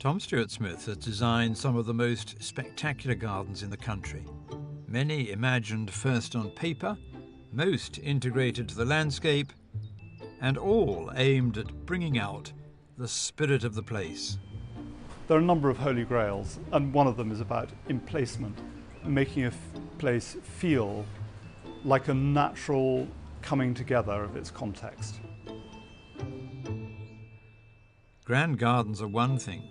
Tom Stuart Smith has designed some of the most spectacular gardens in the country. Many imagined first on paper, most integrated to the landscape, and all aimed at bringing out the spirit of the place. There are a number of holy grails, and one of them is about emplacement, making a place feel like a natural coming together of its context. Grand gardens are one thing,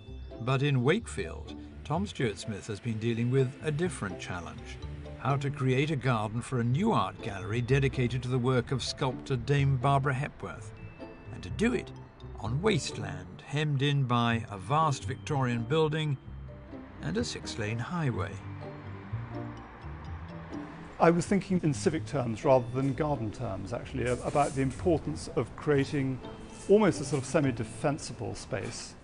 but in Wakefield, Tom Stuart Smith has been dealing with a different challenge: how to create a garden for a new art gallery dedicated to the work of sculptor Dame Barbara Hepworth, and to do it on wasteland hemmed in by a vast Victorian building and a 6-lane highway. I was thinking in civic terms rather than garden terms, actually, about the importance of creating almost a sort of semi-defensible space.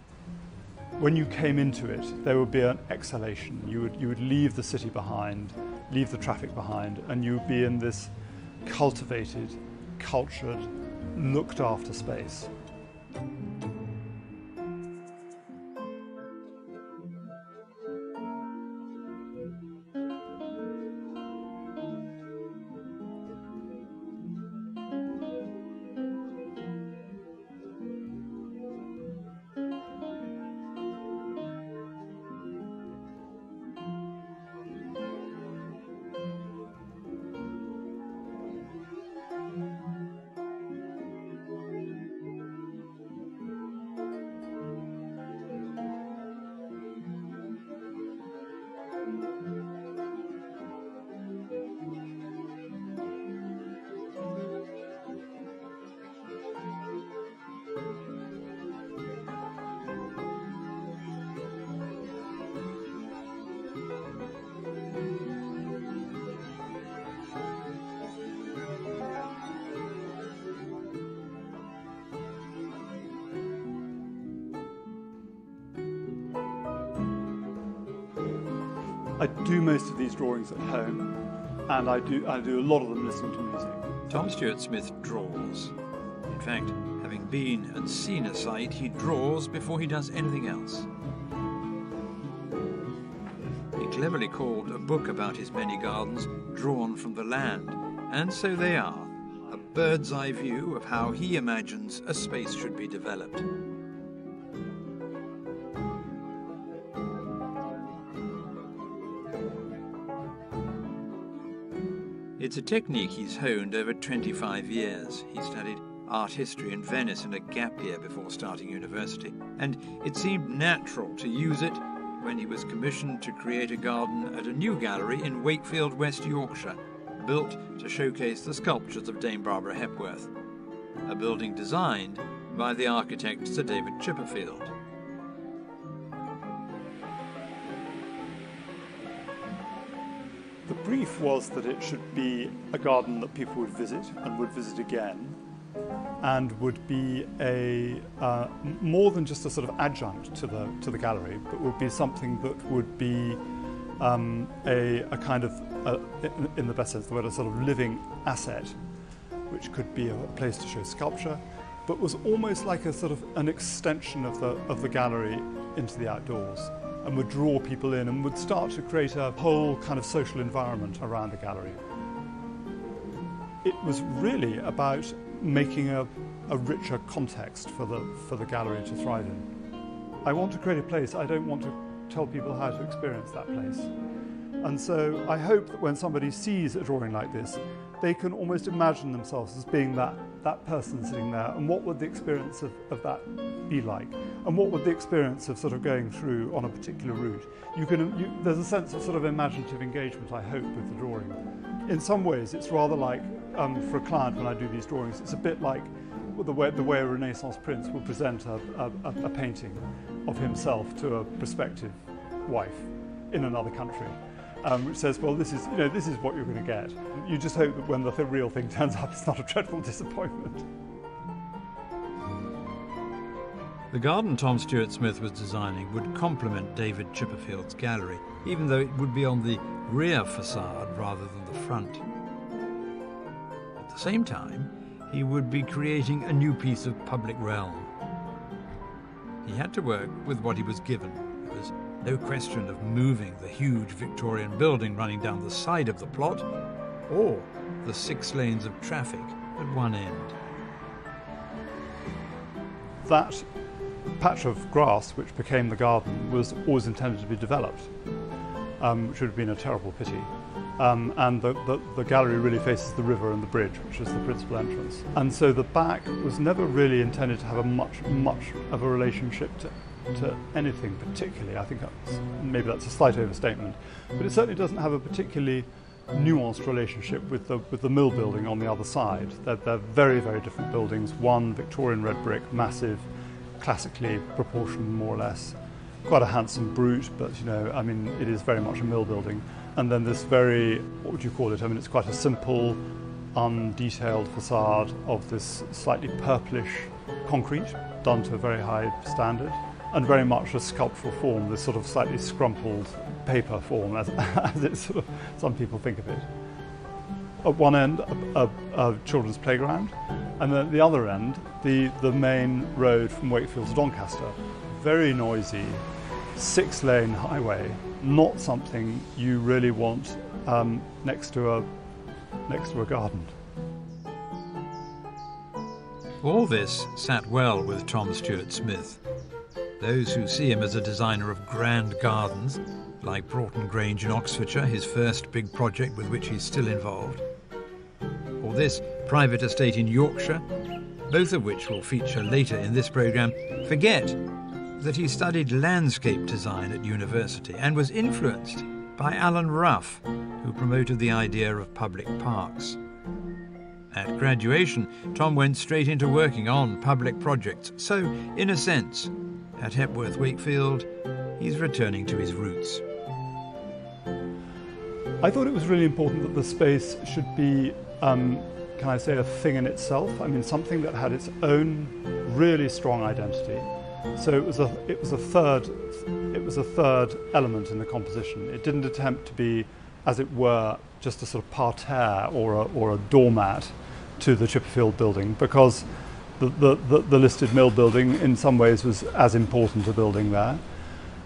When you came into it, there would be an exhalation. You would leave the city behind, leave the traffic behind, and you would be in this cultivated, cultured, looked after space. I do most of these drawings at home, and I do a lot of them listening to music. Tom Stuart Smith draws. In fact, having been and seen a site, he draws before he does anything else. He cleverly called a book about his many gardens Drawn from the Land, and so they are, a bird's eye view of how he imagines a space should be developed. It's a technique he's honed over 25 years. He studied art history in Venice in a gap year before starting university, and it seemed natural to use it when he was commissioned to create a garden at a new gallery in Wakefield, West Yorkshire, built to showcase the sculptures of Dame Barbara Hepworth, a building designed by the architect Sir David Chipperfield. The brief was that it should be a garden that people would visit and would visit again, and would be a more than just a sort of adjunct to the gallery, but would be something that would be a kind of, in the best sense of the word, a sort of living asset, which could be a place to show sculpture, but was almost like a sort of an extension of the gallery into the outdoors, and would draw people in and would start to create a whole kind of social environment around the gallery. It was really about making a richer context for the gallery to thrive in. I want to create a place, I don't want to tell people how to experience that place. And so I hope that when somebody sees a drawing like this, they can almost imagine themselves as being that person sitting there, and what would the experience of that be like? And what would the experience of sort of going through on a particular route? There's a sense of sort of imaginative engagement, I hope, with the drawing. In some ways, it's rather like, for a client when I do these drawings, it's a bit like the way a Renaissance prince would present a painting of himself to a prospective wife in another country. Which says, well, this is what you're going to get. You just hope that when the real thing turns up, it's not a dreadful disappointment. The garden Tom Stuart Smith was designing would complement David Chipperfield's gallery, even though it would be on the rear facade rather than the front. At the same time, he would be creating a new piece of public realm. He had to work with what he was given. There was no question of moving the huge Victorian building running down the side of the plot, or the 6 lanes of traffic at one end. That patch of grass, which became the garden, was always intended to be developed, which would have been a terrible pity. And the gallery really faces the river and the bridge, which is the principal entrance. And so the back was never really intended to have a much of a relationship to anything particularly. I think maybe that's a slight overstatement, but it certainly doesn't have a particularly nuanced relationship with the mill building on the other side. They're very, very different buildings. One Victorian red brick, massive, classically proportioned more or less, quite a handsome brute, but I mean, it is very much a mill building. And then this very, what would you call it? I mean, it's quite a simple, undetailed facade of this slightly purplish concrete, done to a very high standard, and very much a sculptural form, this sort of slightly scrumpled paper form, as it sort of, some people think of it. At one end, a children's playground, and then at the other end, the main road from Wakefield to Doncaster. Very noisy, 6-lane highway, not something you really want next to a garden. All this sat well with Tom Stuart Smith. Those who see him as a designer of grand gardens, like Broughton Grange in Oxfordshire, his first big project with which he's still involved, or this private estate in Yorkshire, both of which will feature later in this programme, forget that he studied landscape design at university and was influenced by Alan Rough, who promoted the idea of public parks. At graduation, Tom went straight into working on public projects, so, in a sense, at Hepworth Wakefield, he's returning to his roots. I thought it was really important that the space should be, can I say, a thing in itself. I mean, something that had its own really strong identity. So it was a third element in the composition. It didn't attempt to be, as it were, just a sort of parterre or a doormat to the Chipperfield building, because the listed mill building in some ways was as important a building there.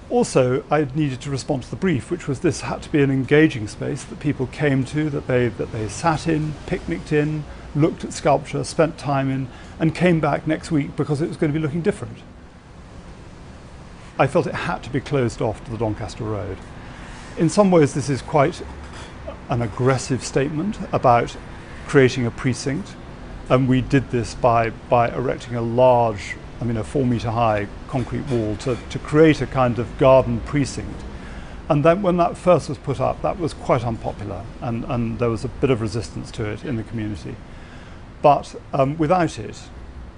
Also, I needed to respond to the brief, which was this had to be an engaging space that people came to, that they sat in, picnicked in, looked at sculpture, spent time in, and came back next week because it was going to be looking different. I felt it had to be closed off to the Doncaster Road. In some ways, this is quite an aggressive statement about creating a precinct, and we did this by erecting a large, a 4-metre high concrete wall to create a kind of garden precinct. And then when that first was put up, that was quite unpopular, and there was a bit of resistance to it in the community. But without it,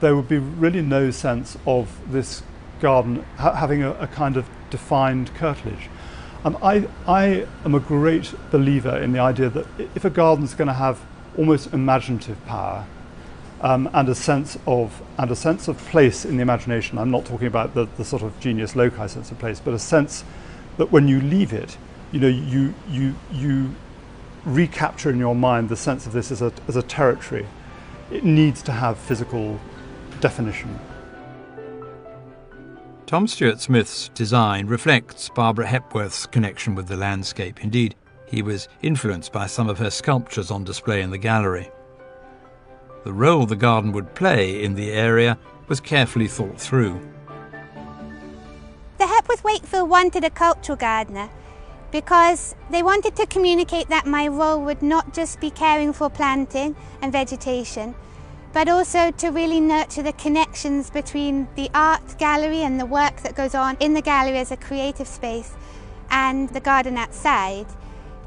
there would be really no sense of this garden having a kind of defined curtilage. I am a great believer in the idea that if a garden's going to have almost imaginative power, and a sense of place in the imagination. I'm not talking about the sort of genius loci sense of place, but a sense that when you leave it, you recapture in your mind the sense of this as a territory. It needs to have physical definition. Tom Stuart Smith's design reflects Barbara Hepworth's connection with the landscape. Indeed, he was influenced by some of her sculptures on display in the gallery. The role the garden would play in the area was carefully thought through. The Hepworth Wakefield wanted a cultural gardener because they wanted to communicate that my role would not just be caring for planting and vegetation, but also to really nurture the connections between the art gallery and the work that goes on in the gallery as a creative space and the garden outside.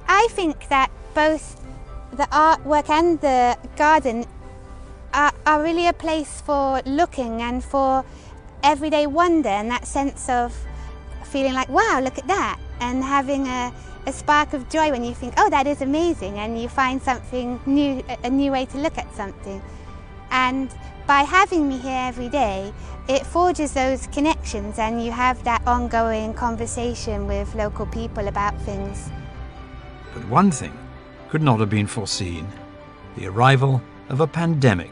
I think that both the artwork and the garden are really a place for looking and for everyday wonder, and that sense of feeling like, wow, look at that, and having a spark of joy when you think, oh, that is amazing, and you find something new, a new way to look at something. And by having me here every day, it forges those connections, and you have that ongoing conversation with local people about things. But one thing could not have been foreseen: the arrival of a pandemic.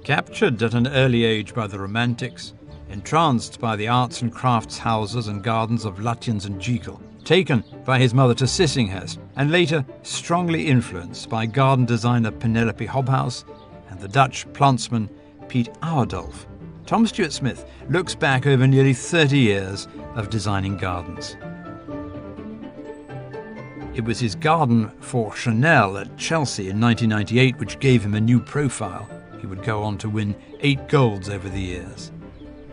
Captured at an early age by the Romantics, entranced by the arts and crafts houses and gardens of Lutyens and Jekyll, taken by his mother to Sissinghurst, and later strongly influenced by garden designer Penelope Hobhouse and the Dutch plantsman Piet Oudolf, Tom Stewart-Smith looks back over nearly 30 years of designing gardens. It was his garden for Chanel at Chelsea in 1998 which gave him a new profile. He would go on to win 8 golds over the years.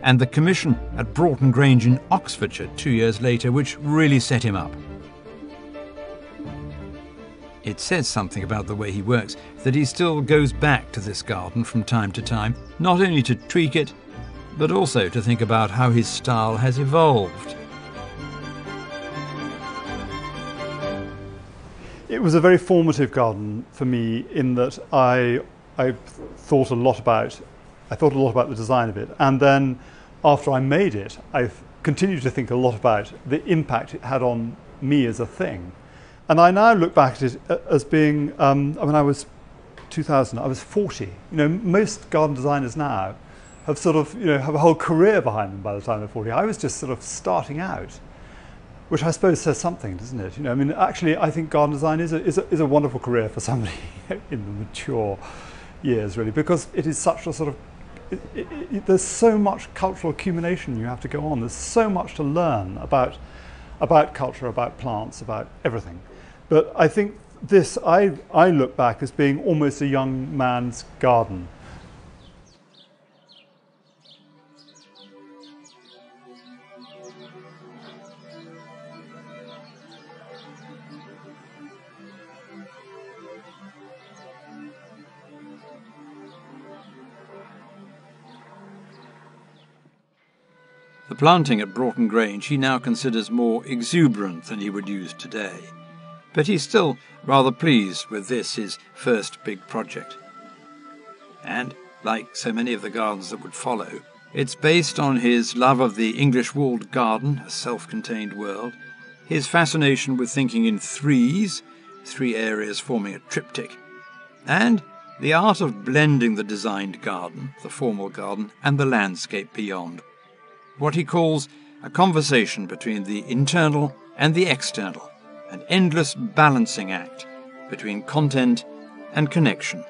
And the commission at Broughton Grange in Oxfordshire 2 years later, which really set him up. It says something about the way he works that he still goes back to this garden from time to time, not only to tweak it, but also to think about how his style has evolved. It was a very formative garden for me in that I thought a lot about the design of it, and then after I made it, I've continued to think a lot about the impact it had on me as a thing. And I now look back at it as being, when I was 2000, I was 40. Most garden designers now have sort of, have a whole career behind them by the time they're 40. I was just sort of starting out, which I suppose says something, doesn't it? Actually, I think garden design is a wonderful career for somebody in the mature years, really, because it is such a sort of, there's so much cultural accumulation you have to go on. There's so much to learn about culture, about plants, about everything. But I think this, I look back as being almost a young man's garden. The planting at Broughton Grange he now considers more exuberant than he would use today. But he's still rather pleased with this, his first big project. And, like so many of the gardens that would follow, it's based on his love of the English walled garden, a self-contained world, his fascination with thinking in threes, 3 areas forming a triptych, and the art of blending the designed garden, the formal garden, and the landscape beyond. What he calls a conversation between the internal and the external, an endless balancing act between content and connection.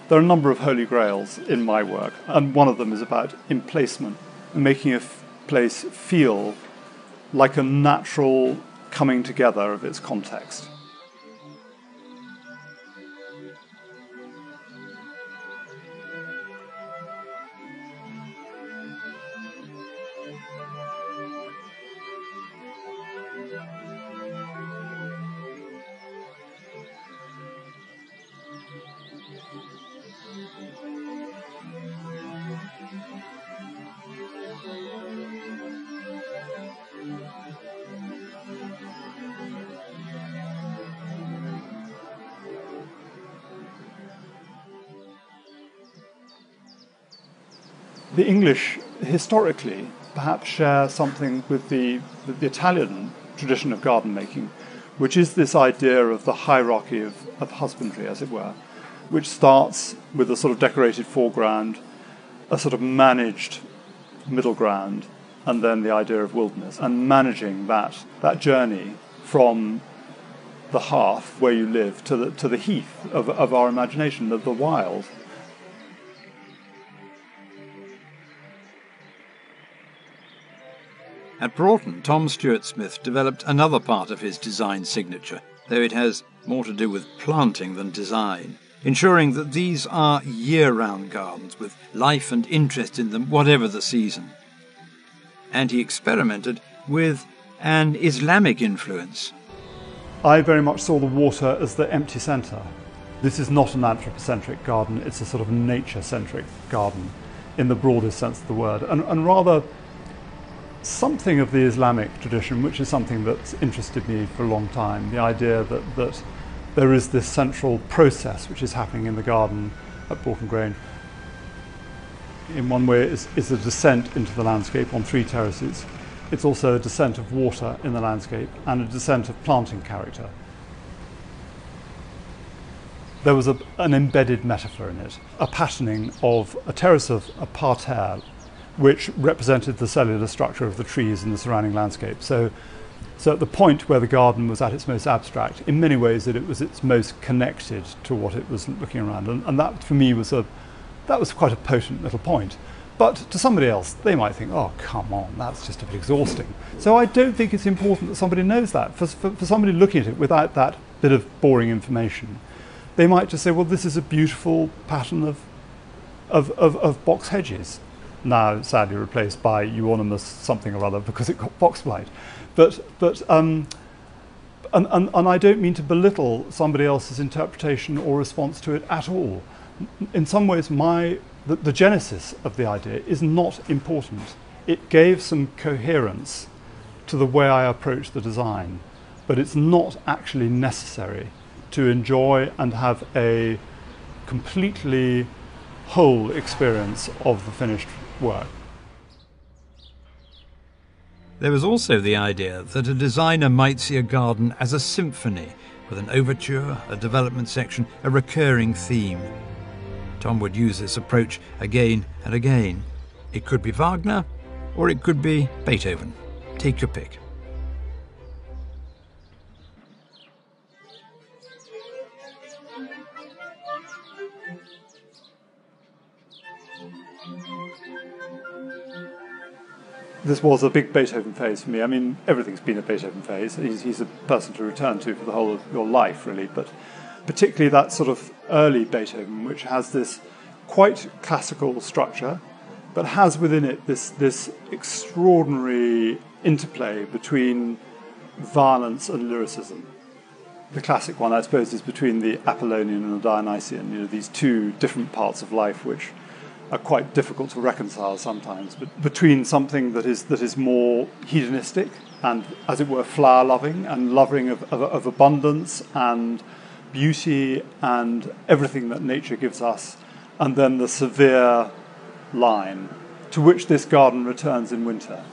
There are a number of holy grails in my work, and one of them is about emplacement, making a place feel like a natural coming together of its context. The English, historically, perhaps share something with the Italian tradition of garden making, which is this idea of the hierarchy of husbandry, as it were, which starts with a sort of decorated foreground, a sort of managed middle ground, and then the idea of wilderness, and managing that journey from the hearth where you live to the heath of our imagination, of the wild. At Broughton, Tom Stewart-Smith developed another part of his design signature, though it has more to do with planting than design, ensuring that these are year-round gardens with life and interest in them, whatever the season. And he experimented with an Islamic influence. I very much saw the water as the empty centre. This is not an anthropocentric garden, it's a sort of nature-centric garden in the broadest sense of the word, and rather something of the Islamic tradition, which is something that's interested me for a long time, the idea that there is this central process which is happening in the garden at Broughton Grange. In one way, it's a descent into the landscape on 3 terraces. It's also a descent of water in the landscape and a descent of planting character. there was an embedded metaphor in it, a patterning of a terrace of a parterre which represented the cellular structure of the trees in the surrounding landscape. So at the point where the garden was at its most abstract, in many ways it was its most connected to what it was looking around. And that for me was quite a potent little point. But to somebody else, they might think, oh, come on, that's just a bit exhausting. So I don't think it's important that somebody knows that. For somebody looking at it without that bit of boring information, they might just say, well, this is a beautiful pattern of box hedges, now sadly replaced by euonymus something or other because it got box blight. And I don't mean to belittle somebody else's interpretation or response to it at all. In some ways, the genesis of the idea is not important. It gave some coherence to the way I approach the design, but it's not actually necessary to enjoy and have a completely whole experience of the finished work. There was also the idea that a designer might see a garden as a symphony, with an overture, a development section, a recurring theme. Tom would use this approach again and again. It could be Wagner, or it could be Beethoven. Take your pick. This was a big Beethoven phase for me. I mean, everything's been a Beethoven phase. He's a person to return to for the whole of your life, really. But particularly that sort of early Beethoven, which has this quite classical structure, but has within it this extraordinary interplay between violence and lyricism. The classic one, I suppose, is between the Apollonian and the Dionysian. These two different parts of life which are quite difficult to reconcile sometimes, but between something that is more hedonistic and, as it were, flower-loving and loving of abundance and beauty and everything that nature gives us, and then the severe line to which this garden returns in winter.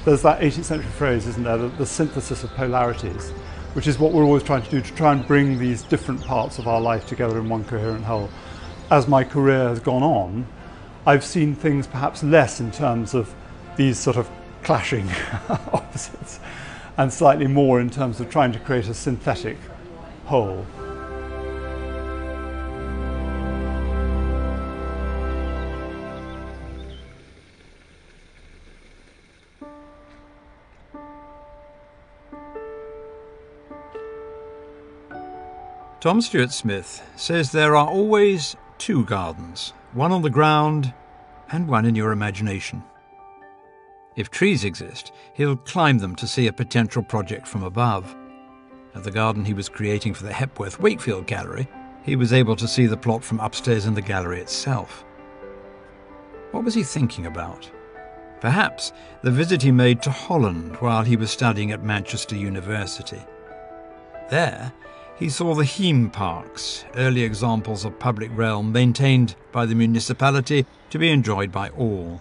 There's that 18th century phrase, isn't there, the synthesis of polarities, which is what we're always trying to do, to try and bring these different parts of our life together in one coherent whole. As my career has gone on, I've seen things perhaps less in terms of these sort of clashing opposites, and slightly more in terms of trying to create a synthetic whole. Tom Stuart-Smith says there are always two gardens, one on the ground and one in your imagination. If trees exist, he'll climb them to see a potential project from above. At the garden he was creating for the Hepworth Wakefield Gallery, he was able to see the plot from upstairs in the gallery itself. What was he thinking about? Perhaps the visit he made to Holland while he was studying at Manchester University. There, he saw the Heem Parks, early examples of public realm maintained by the municipality to be enjoyed by all.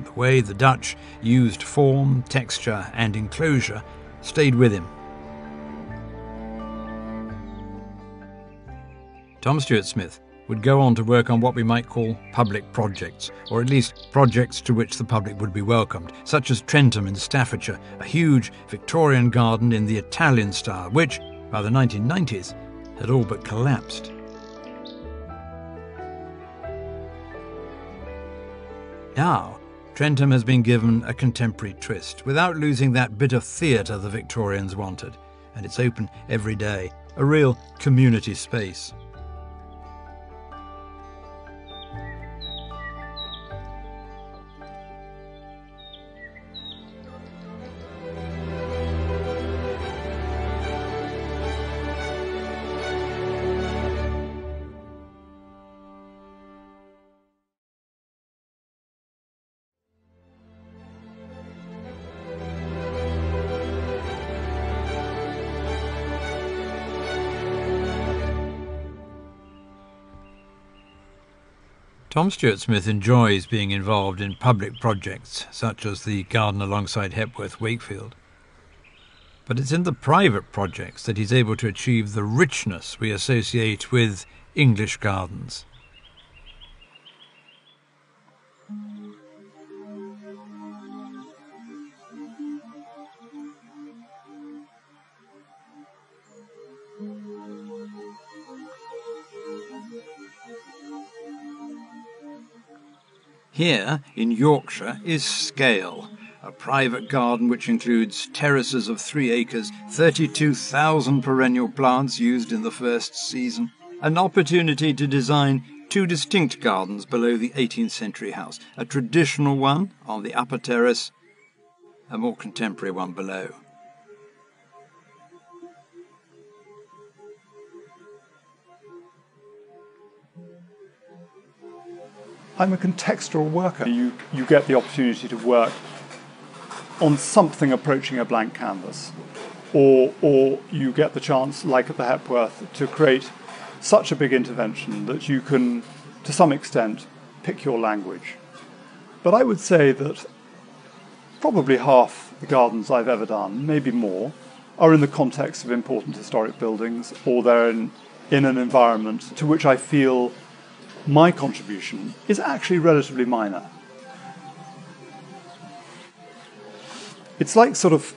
The way the Dutch used form, texture and enclosure stayed with him. Tom Stuart-Smith would go on to work on what we might call public projects, or at least projects to which the public would be welcomed, such as Trentham in Staffordshire, a huge Victorian garden in the Italian style, which, by the 1990s, had all but collapsed. Now, Trentham has been given a contemporary twist, without losing that bit of theatre the Victorians wanted, and it's open every day, a real community space. Tom Stuart Smith enjoys being involved in public projects such as the garden alongside Hepworth Wakefield. But it's in the private projects that he's able to achieve the richness we associate with English gardens. Here, in Yorkshire, is Scale, a private garden which includes terraces of 3 acres, 32,000 perennial plants used in the first season, an opportunity to design 2 distinct gardens below the 18th century house, a traditional one on the upper terrace, a more contemporary one below. I'm a contextual worker. You get the opportunity to work on something approaching a blank canvas, or you get the chance, like at the Hepworth, to create such a big intervention that you can, to some extent, pick your language. But I would say that probably half the gardens I've ever done, maybe more, are in the context of important historic buildings, or they're in an environment to which I feel my contribution is actually relatively minor. It's like sort of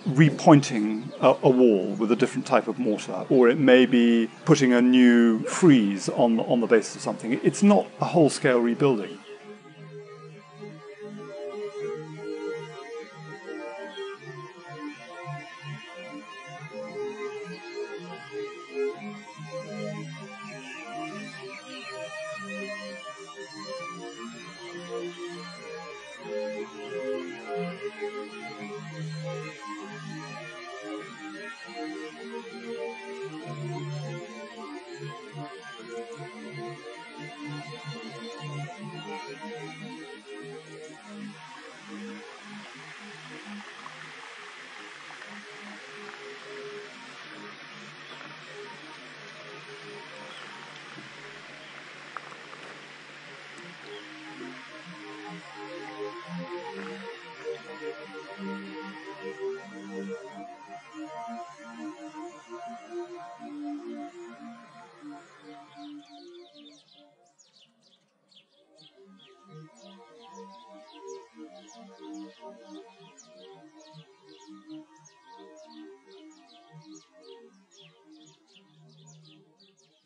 repointing a wall with a different type of mortar, or it may be putting a new frieze on the basis of something. It's not a whole-scale rebuilding.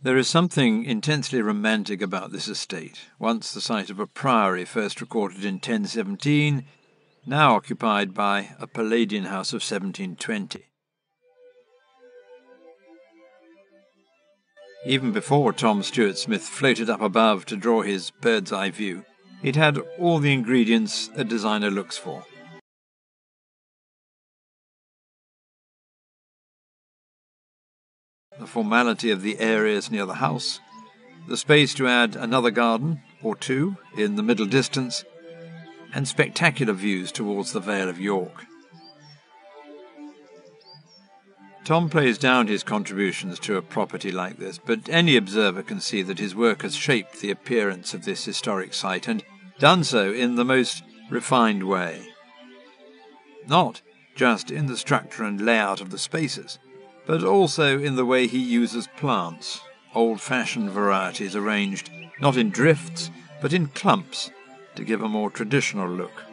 There is something intensely romantic about this estate, once the site of a priory first recorded in 1017, now occupied by a Palladian house of 1720. Even before Tom Stuart Smith floated up above to draw his bird's-eye view, it had all the ingredients a designer looks for. The formality of the areas near the house, the space to add another garden or 2 in the middle distance, and spectacular views towards the Vale of York. Tom plays down his contributions to a property like this, but any observer can see that his work has shaped the appearance of this historic site, and done so in the most refined way. Not just in the structure and layout of the spaces, but also in the way he uses plants, old-fashioned varieties arranged not in drifts, but in clumps, to give a more traditional look.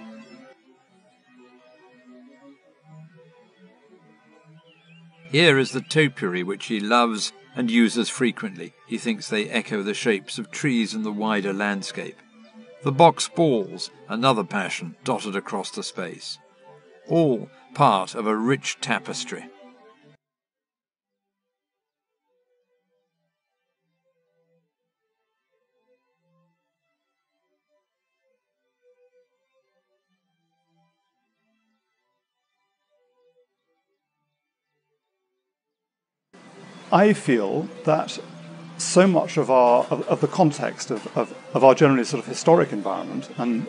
Here is the topiary which he loves and uses frequently. He thinks they echo the shapes of trees in the wider landscape. The box balls, another passion, dotted across the space. All part of a rich tapestry. I feel that so much of the context of our generally sort of historic environment, and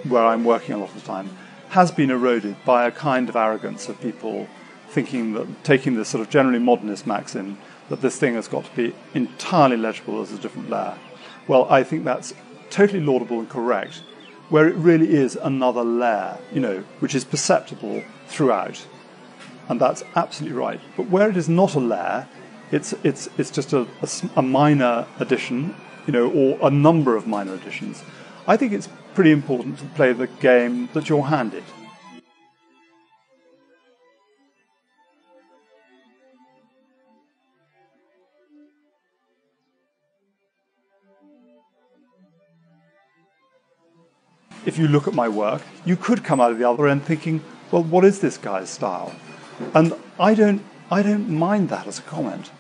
where I'm working a lot of the time, has been eroded by a kind of arrogance of people thinking that, taking this sort of generally modernist maxim, that this thing has got to be entirely legible as a different layer. Well, I think that's totally laudable and correct, where it really is another layer, which is perceptible throughout. And that's absolutely right. But where it is not a layer, it's just a minor addition, or a number of minor additions. I think it's pretty important to play the game that you're handed. If you look at my work, you could come out of the other end thinking, well, what is this guy's style? And I don't mind that as a comment.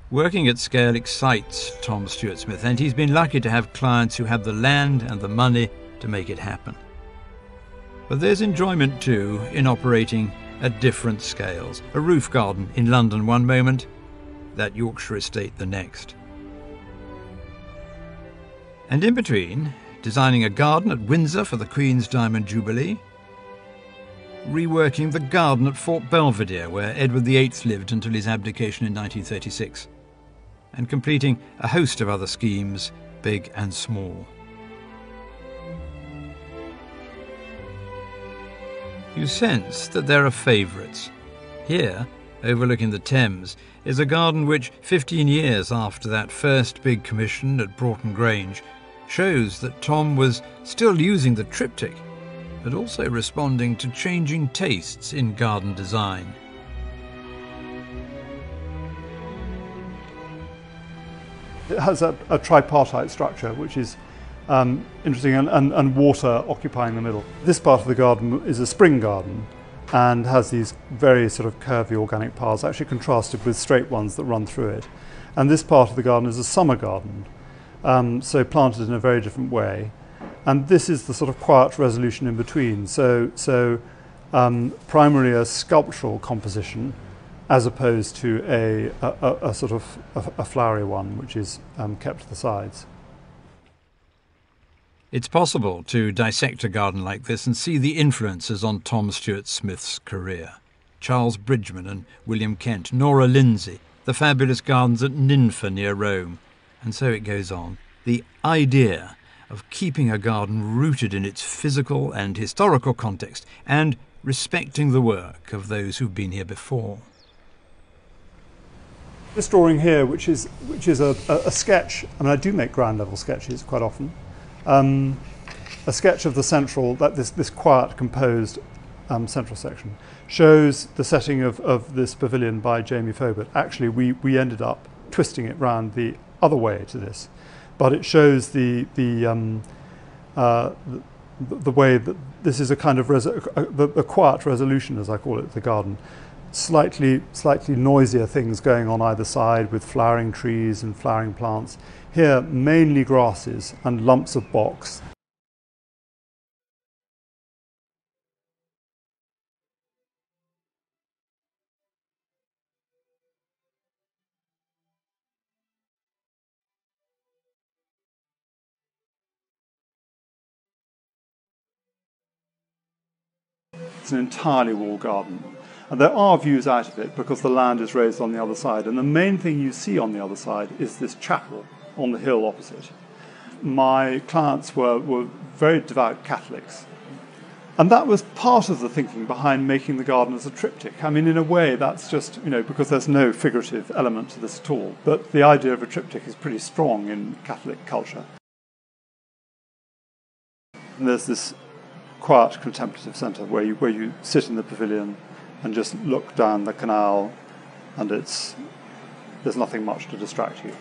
Working at scale excites Tom Stuart-Smith, and he's been lucky to have clients who have the land and the money to make it happen. But there's enjoyment too in operating at different scales. A roof garden in London one moment, that Yorkshire estate the next. And in between, designing a garden at Windsor for the Queen's Diamond Jubilee, reworking the garden at Fort Belvedere, where Edward VIII lived until his abdication in 1936, and completing a host of other schemes, big and small. You sense that there are favourites. Here, overlooking the Thames, is a garden which, 15 years after that first big commission at Broughton Grange, shows that Tom was still using the triptych, but also responding to changing tastes in garden design. It has a tripartite structure, which is interesting, and water occupying the middle. This part of the garden is a spring garden and has these very sort of curvy organic paths, actually contrasted with straight ones that run through it. And this part of the garden is a summer garden, so planted in a very different way. And this is the sort of quiet resolution in between. So primarily a sculptural composition, as opposed to a sort of a flowery one, which is kept to the sides. It's possible to dissect a garden like this and see the influences on Tom Stuart-Smith's career. Charles Bridgman and William Kent, Nora Lindsay, the fabulous gardens at Ninfa near Rome. And so it goes on. The idea of keeping a garden rooted in its physical and historical context and respecting the work of those who've been here before. This drawing here, which is a sketch, I mean, I do make ground level sketches quite often, a sketch of the central, this quiet, composed central section, shows the setting of this pavilion by Jamie Fobert. Actually, we ended up twisting it round the other way to this, but it shows the way that this is a kind of the quiet resolution, as I call it, the garden. Slightly noisier things going on either side with flowering trees and flowering plants. Here, mainly grasses and lumps of box. It's an entirely walled garden. And there are views out of it because the land is raised on the other side. And the main thing you see on the other side is this chapel on the hill opposite. My clients were very devout Catholics. And that was part of the thinking behind making the garden as a triptych. I mean, in a way, that's just, because there's no figurative element to this at all. But the idea of a triptych is pretty strong in Catholic culture. And there's this quiet contemplative centre where you sit in the pavilion and just look down the canal, and there's nothing much to distract you.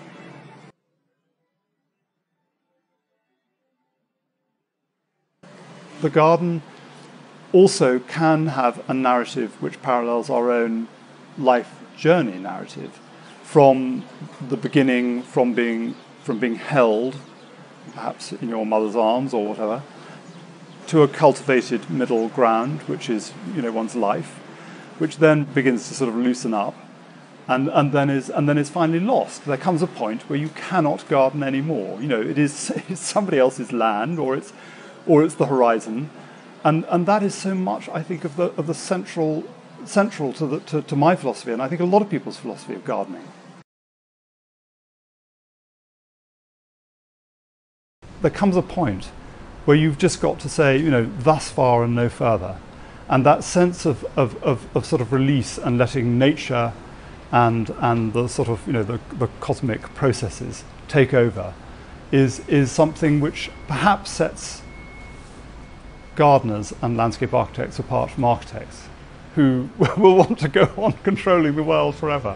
The garden also can have a narrative which parallels our own life journey narrative, from the beginning, from being held perhaps in your mother's arms or whatever, to a cultivated middle ground, which is, one's life, which then begins to sort of loosen up, and then is finally lost. There comes a point where you cannot garden anymore. It's somebody else's land, or it's the horizon, and that is so much, I think, of the central to my philosophy, and I think a lot of people's philosophy of gardening. There comes a point where you've just got to say, thus far and no further, and that sense of sort of release and letting nature and the sort of the cosmic processes take over is something which perhaps sets gardeners and landscape architects apart from architects, who will want to go on controlling the world forever.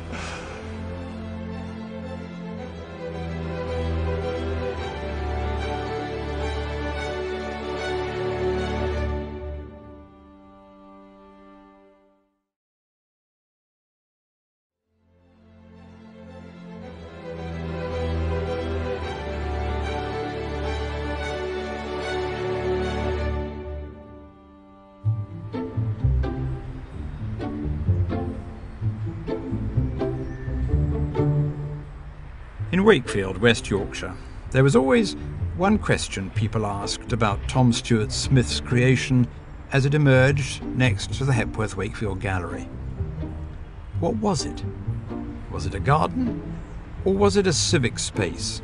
In Wakefield, West Yorkshire, there was always one question people asked about Tom Stuart Smith's creation as it emerged next to the Hepworth Wakefield Gallery. What was it? Was it a garden, or was it a civic space?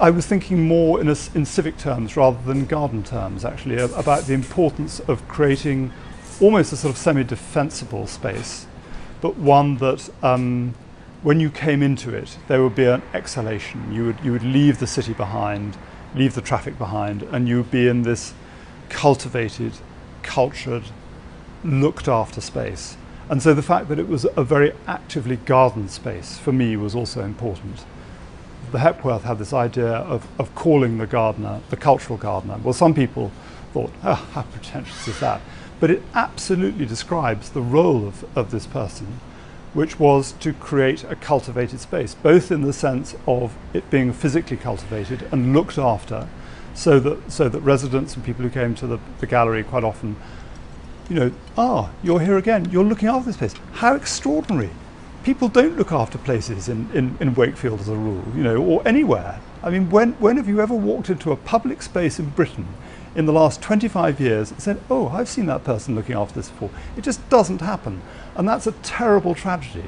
I was thinking more in civic terms rather than garden terms, actually, about the importance of creating almost a sort of semi-defensible space, but one that when you came into it, there would be an exhalation. You would leave the city behind, leave the traffic behind, and you would be in this cultivated, cultured, looked after space. And so the fact that it was a very actively gardened space, for me, was also important. The Hepworth had this idea of calling the gardener the cultural gardener. Well, some people thought, oh, how pretentious is that? But it absolutely describes the role of this person, which was to create a cultivated space, both in the sense of it being physically cultivated and looked after, so that residents and people who came to the gallery quite often, you're here again, you're looking after this place. How extraordinary. People don't look after places in Wakefield as a rule, or anywhere. I mean, when have you ever walked into a public space in Britain in the last 25 years and said, oh, I've seen that person looking after this before? It just doesn't happen. And that's a terrible tragedy.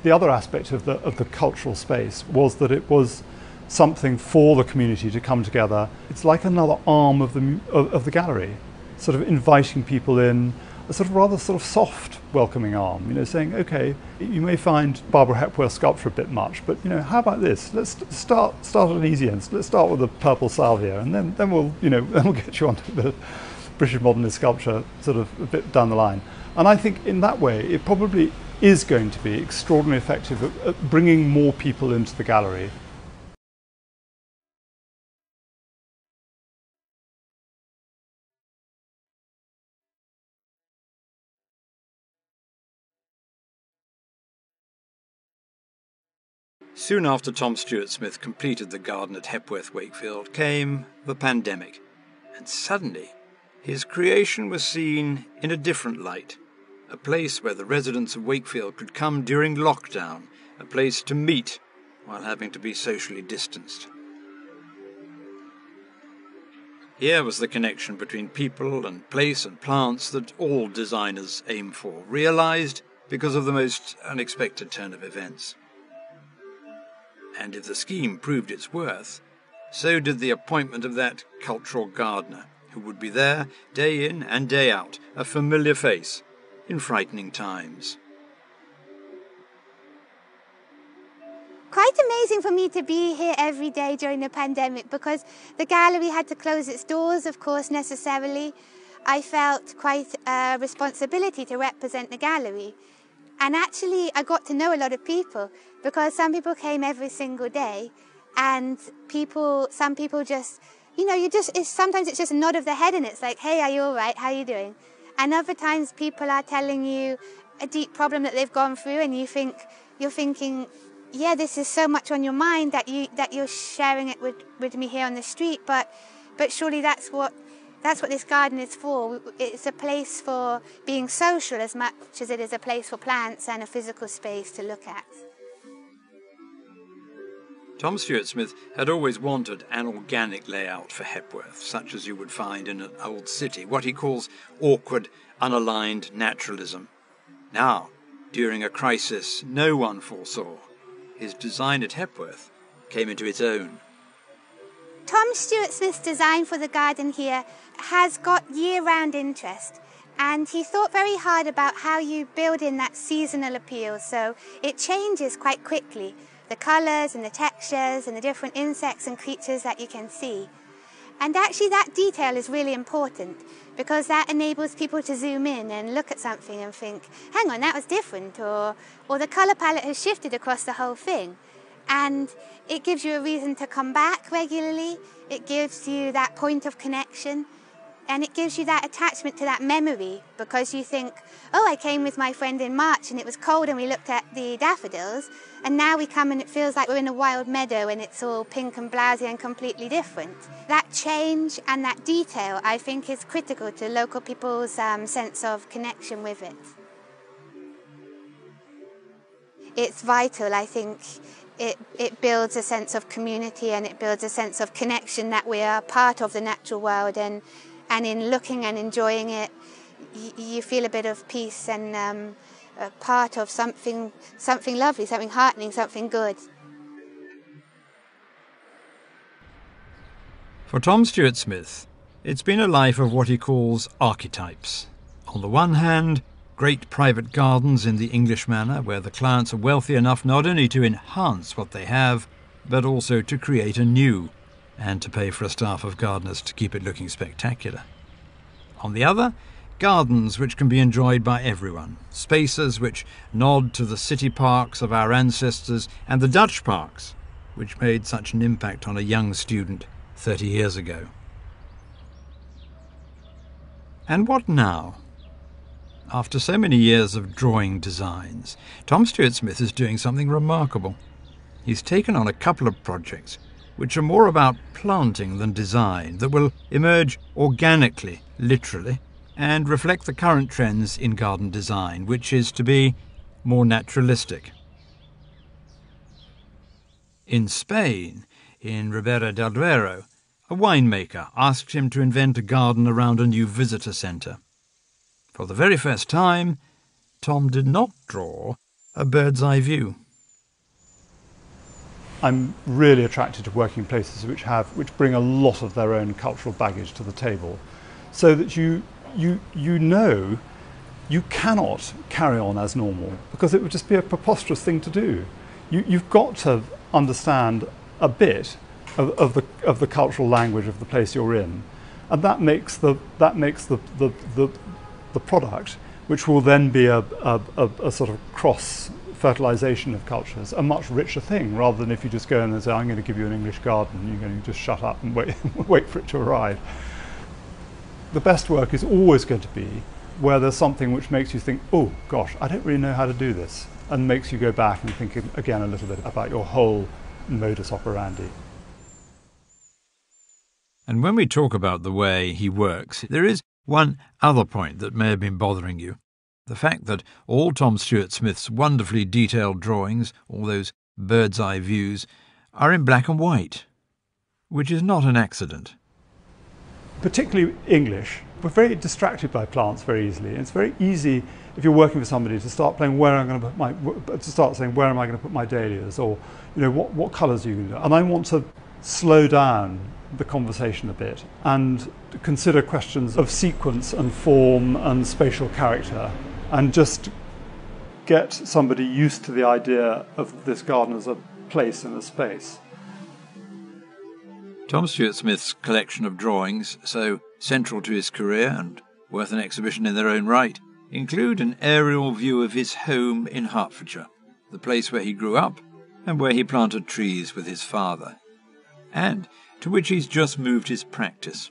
The other aspect of the cultural space was that it was something for the community to come together. It's like another arm of the gallery, sort of inviting people in, a sort of rather sort of soft welcoming arm, saying, okay, you may find Barbara Hepworth sculpture a bit much, but how about this? Let's start at an easy end. Let's start with the purple salvia, and then we'll get you onto the British modernist sculpture sort of a bit down the line. And I think in that way, it probably is going to be extraordinarily effective at bringing more people into the gallery. Soon after Tom Stuart Smith completed the garden at Hepworth Wakefield came the pandemic, and suddenly his creation was seen in a different light, a place where the residents of Wakefield could come during lockdown, a place to meet while having to be socially distanced. Here was the connection between people and place and plants that all designers aim for, realised because of the most unexpected turn of events. And if the scheme proved its worth, so did the appointment of that cultural gardener, who would be there day in and day out, a familiar face in frightening times. Quite amazing for me to be here every day during the pandemic, because the gallery had to close its doors, of course, necessarily. I felt quite a responsibility to represent the gallery. And actually, I got to know a lot of people, because some people came every single day, and some people just, sometimes it's just a nod of the head, and it's like, hey, are you all right? How are you doing? And other times people are telling you a deep problem that they've gone through, and you're thinking, yeah, this is so much on your mind that you're sharing it with me here on the street, but surely that's what this garden is for. It's a place for being social as much as it is a place for plants and a physical space to look at. Tom Stuart Smith had always wanted an organic layout for Hepworth, such as you would find in an old city, what he calls awkward, unaligned naturalism. Now, during a crisis no one foresaw, his design at Hepworth came into its own. Tom Stuart Smith's design for the garden here has got year-round interest, and he thought very hard about how you build in that seasonal appeal, so it changes quite quickly. The colours and the textures and the different insects and creatures that you can see. And actually that detail is really important, because that enables people to zoom in and look at something and think, hang on, that was different, or the colour palette has shifted across the whole thing. And it gives you a reason to come back regularly, it gives you that point of connection, and it gives you that attachment to that memory, because you think, oh, I came with my friend in March and it was cold and we looked at the daffodils, and now we come and it feels like we're in a wild meadow and it's all pink and blousy and completely different. That change and that detail, I think, is critical to local people's sense of connection with it. It's vital, I think. It builds a sense of community, and it builds a sense of connection that we are part of the natural world, and in looking and enjoying it, you feel a bit of peace and a part of something lovely, something heartening, something good. For Tom Stuart Smith, it's been a life of what he calls archetypes. On the one hand, great private gardens in the English manner, where the clients are wealthy enough not only to enhance what they have, but also to create anew, and to pay for a staff of gardeners to keep it looking spectacular. On the other, gardens which can be enjoyed by everyone, spaces which nod to the city parks of our ancestors and the Dutch parks, which made such an impact on a young student 30 years ago. And what now? After so many years of drawing designs, Tom Stuart Smith is doing something remarkable. He's taken on a couple of projects which are more about planting than design, that will emerge organically, literally, and reflect the current trends in garden design, which is to be more naturalistic. In Spain, in Ribera del Duero, a winemaker asked him to invent a garden around a new visitor centre. For the very first time, Tom did not draw a bird's eye view. I'm really attracted to working in places which bring a lot of their own cultural baggage to the table, so that you know you cannot carry on as normal, because it would just be a preposterous thing to do. You've got to understand a bit of the cultural language of the place you're in, and that makes the product, which will then be a sort of cross fertilization of cultures, a much richer thing, rather than if you just go in and say, I'm going to give you an English garden, you're going to just shut up and wait for it to arrive. The best work is always going to be where there's something which makes you think, oh gosh, I don't really know how to do this, and makes you go back and think again a little bit about your whole modus operandi. And when we talk about the way he works, there is one other point that may have been bothering you. The fact that all Tom Stuart Smith's wonderfully detailed drawings, all those bird's eye views, are in black and white, which is not an accident. Particularly English, we're very distracted by plants very easily. And it's very easy, if you're working with somebody, to start playing where I'm going to put saying where am I going to put my dahlias, or what colours are you going to do. And I want to slow down the conversation a bit and consider questions of sequence and form and spatial character, and just get somebody used to the idea of this garden as a place in a space. Tom Stuart Smith's collection of drawings, so central to his career and worth an exhibition in their own right, include an aerial view of his home in Hertfordshire, the place where he grew up and where he planted trees with his father, and to which he's just moved his practice.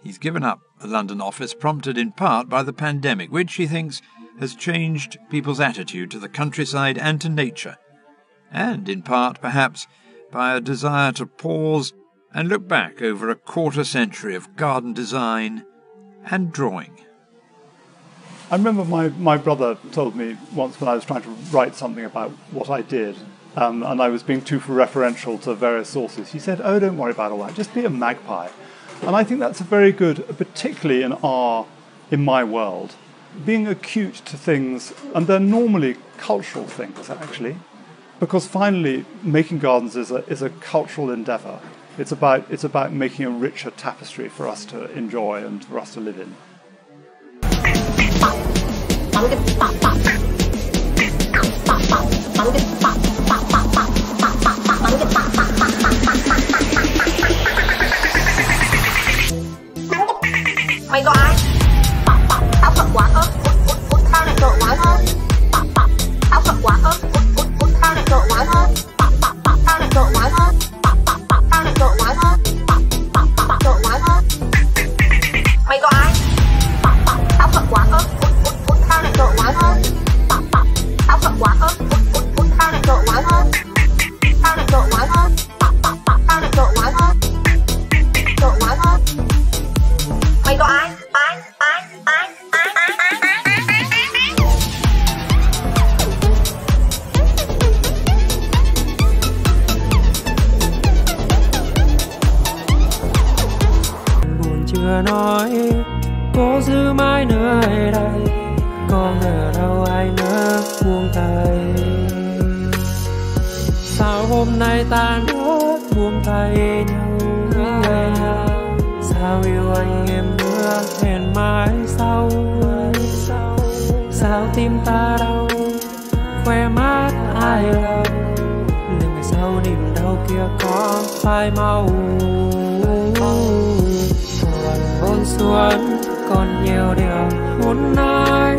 He's given up the London office, prompted in part by the pandemic, which, he thinks, has changed people's attitude to the countryside and to nature, and in part, perhaps, by a desire to pause and look back over a quarter century of garden design and drawing. I remember my brother told me once when I was trying to write something about what I did, and I was being too referential to various sources. He said, "Oh, don't worry about all that, just be a magpie." And I think that's a very good, particularly in my world, being acute to things, and they're normally cultural things, actually, because finally making gardens is a cultural endeavour. It's about making a richer tapestry for us to enjoy and for us to live in. Mày có ai? Tao thật quá ớt, hút tao lại trộn quán hơn. Tao thật quá ớt, hút tao lại trộn quán hơn. Tao lại trộn quán hơn. Tao lại trộn quán hơn. Trộn quán hơn. Mày có ai? Tao thật quá ớt, hút tao lại trộn quán hơn. Tao thật quá ớt, hút tao lại trộn quán hơn. Tao lại trộn quán hơn. Tao lại trộn quán hơn. Trộn quán hơn. Mày có ai? Buồn chưa nói, cố giữ mãi nơi đây, có ngờ đâu ai nỡ buông tay. Sao hôm nay ta nỡ buông tay nhau ngày nào? Sao yêu anh em nữa hẹn mãi sau? Sao tim ta đau, khoe mắt ai đâu? Liệu ngày sau niềm đau kia có phai mau? Thoảng hôn xuống còn nhiều điều muốn nói,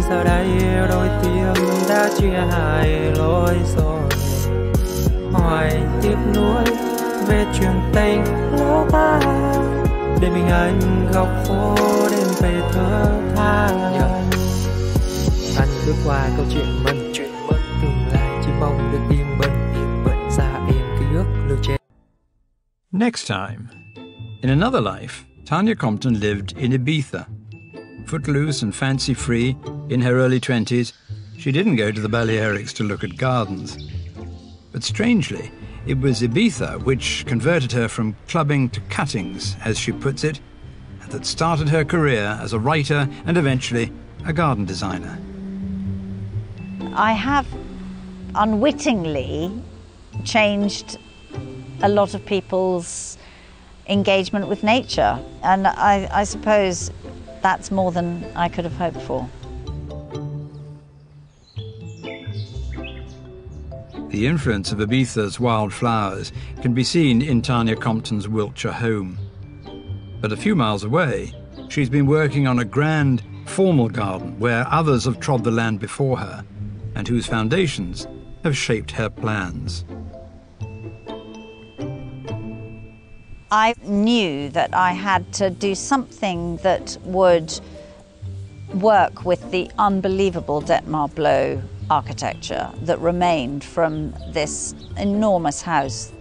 giờ đây đôi tim đã chia hai lối rồi. Hoài tiếc nuối về chuyện tình lỡ ta, để mình anh góc phố đêm về thơ than. Anh bước qua câu chuyện mình, tương lai chỉ mong được yên bình, xa em ký ức lưu trên. Next time, in another life, Tanya Compton lived in Ibiza. Footloose and fancy-free, in her early 20s, she didn't go to the Balearics to look at gardens. But strangely, it was Ibiza which converted her from clubbing to cuttings, as she puts it, and that started her career as a writer and eventually a garden designer. I have unwittingly changed a lot of people's engagement with nature, and I suppose that's more than I could have hoped for. The influence of Ibiza's wildflowers can be seen in Tanya Compton's Wiltshire home. But a few miles away, she's been working on a grand, formal garden where others have trod the land before her and whose foundations have shaped her plans. I knew that I had to do something that would work with the unbelievable Detmar Blow architecture that remained from this enormous house